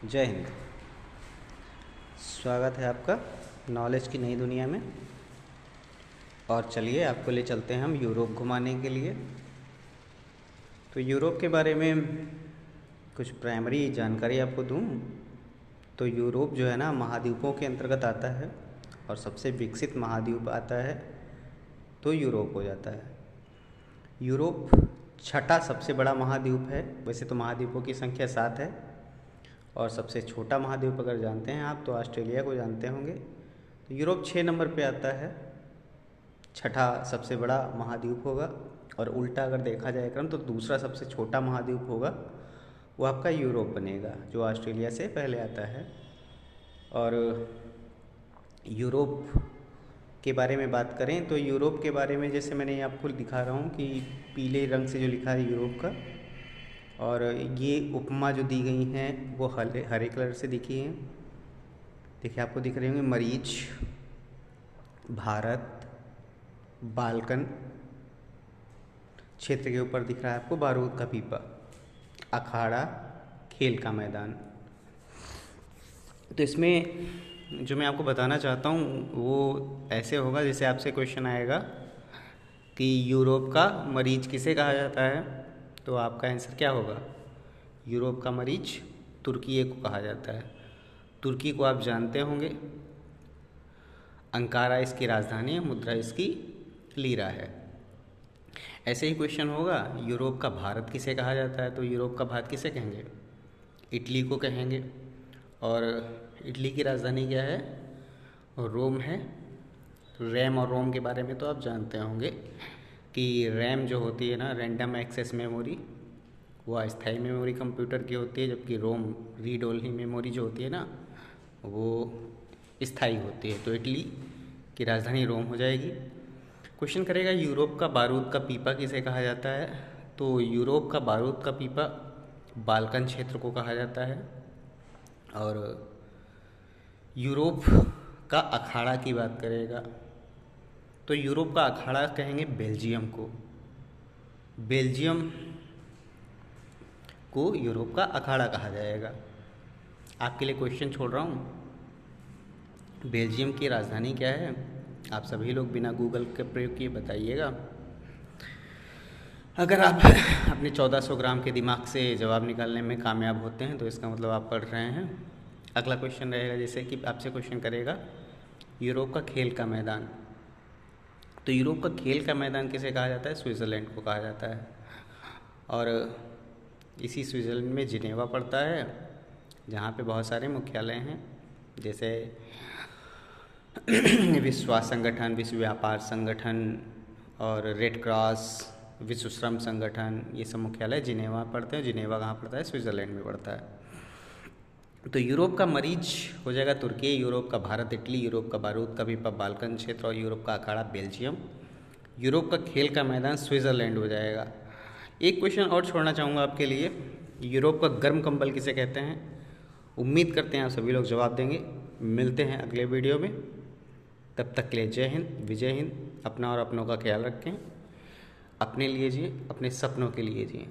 जय हिंद। स्वागत है आपका नॉलेज की नई दुनिया में। और चलिए आपको ले चलते हैं हम यूरोप घुमाने के लिए। तो यूरोप के बारे में कुछ प्राइमरी जानकारी आपको दूं तो यूरोप जो है ना महाद्वीपों के अंतर्गत आता है और सबसे विकसित महाद्वीप आता है तो यूरोप हो जाता है। यूरोप छठा सबसे बड़ा महाद्वीप है। वैसे तो महाद्वीपों की संख्या 7 है और सबसे छोटा महाद्वीप अगर जानते हैं आप तो ऑस्ट्रेलिया को जानते होंगे। तो यूरोप 6 नंबर पे आता है, छठा सबसे बड़ा महाद्वीप होगा। और उल्टा अगर देखा जाए क्रम तो दूसरा सबसे छोटा महाद्वीप होगा वो आपका यूरोप बनेगा जो ऑस्ट्रेलिया से पहले आता है। और यूरोप के बारे में बात करें तो यूरोप के बारे में जैसे मैंने आपको दिखा रहा हूँ कि पीले रंग से जो लिखा है यूरोप का, और ये उपमा जो दी गई हैं वो हरे कलर से दिखी हैं। देखिए आपको दिख रहे होंगे मरीच, भारत, बाल्कन क्षेत्र के ऊपर दिख रहा है आपको बारूद का पीपा, अखाड़ा, खेल का मैदान। तो इसमें जो मैं आपको बताना चाहता हूँ वो ऐसे होगा जैसे आपसे क्वेश्चन आएगा कि यूरोप का मरीच किसे कहा जाता है, तो आपका आंसर क्या होगा? यूरोप का मरीच तुर्की को कहा जाता है। तुर्की को आप जानते होंगे, अंकारा इसकी राजधानी है, मुद्रा इसकी लीरा है। ऐसे ही क्वेश्चन होगा यूरोप का भारत किसे कहा जाता है, तो यूरोप का भारत किसे कहेंगे? इटली को कहेंगे। और इटली की राजधानी क्या है? रोम है। रैम और रोम के बारे में तो आप जानते होंगे कि रैम जो होती है ना, रैंडम एक्सेस मेमोरी, वो अस्थायी मेमोरी कंप्यूटर की होती है, जबकि रोम रीड ओनली मेमोरी जो होती है ना वो स्थायी होती है। तो इटली की राजधानी रोम हो जाएगी। क्वेश्चन करेगा यूरोप का बारूद का पीपा किसे कहा जाता है, तो यूरोप का बारूद का पीपा बाल्कन क्षेत्र को कहा जाता है। और यूरोप का अखाड़ा की बात करेगा तो यूरोप का अखाड़ा कहेंगे बेल्जियम को। बेल्जियम को यूरोप का अखाड़ा कहा जाएगा। आपके लिए क्वेश्चन छोड़ रहा हूँ, बेल्जियम की राजधानी क्या है? आप सभी लोग बिना गूगल के प्रयोग किए बताइएगा। अगर आप अपने 1400 ग्राम के दिमाग से जवाब निकालने में कामयाब होते हैं तो इसका मतलब आप पढ़ रहे हैं। अगला क्वेश्चन रहेगा जैसे कि आपसे क्वेश्चन करेगा यूरोप का खेल का मैदान, तो यूरोप का खेल का मैदान किसे कहा जाता है? स्विट्ज़रलैंड को कहा जाता है। और इसी स्विट्ज़रलैंड में जिनेवा पड़ता है जहाँ पे बहुत सारे मुख्यालय हैं, जैसे विश्व स्वास्थ्य संगठन, विश्व व्यापार संगठन और रेड क्रॉस, विश्व श्रम संगठन, ये सब मुख्यालय जिनेवा पड़ते हैं। जिनेवा कहाँ पड़ता है? स्विट्ज़रलैंड में पड़ता है। तो यूरोप का मरीज हो जाएगा तुर्की, यूरोप का भारत इटली, यूरोप का बारूद का पीपा बाल्कन क्षेत्र और यूरोप का अखाड़ा बेल्जियम। यूरोप का खेल का मैदान स्विट्ज़रलैंड हो जाएगा। एक क्वेश्चन और छोड़ना चाहूँगा आपके लिए, यूरोप का गर्म कंबल किसे कहते हैं? उम्मीद करते हैं आप सभी लोग जवाब देंगे। मिलते हैं अगले वीडियो में, तब तक के लिए जय हिंद, विजय हिंद। अपना और अपनों का ख्याल रखें, अपने लिए जिए, अपने सपनों के लिए जिए।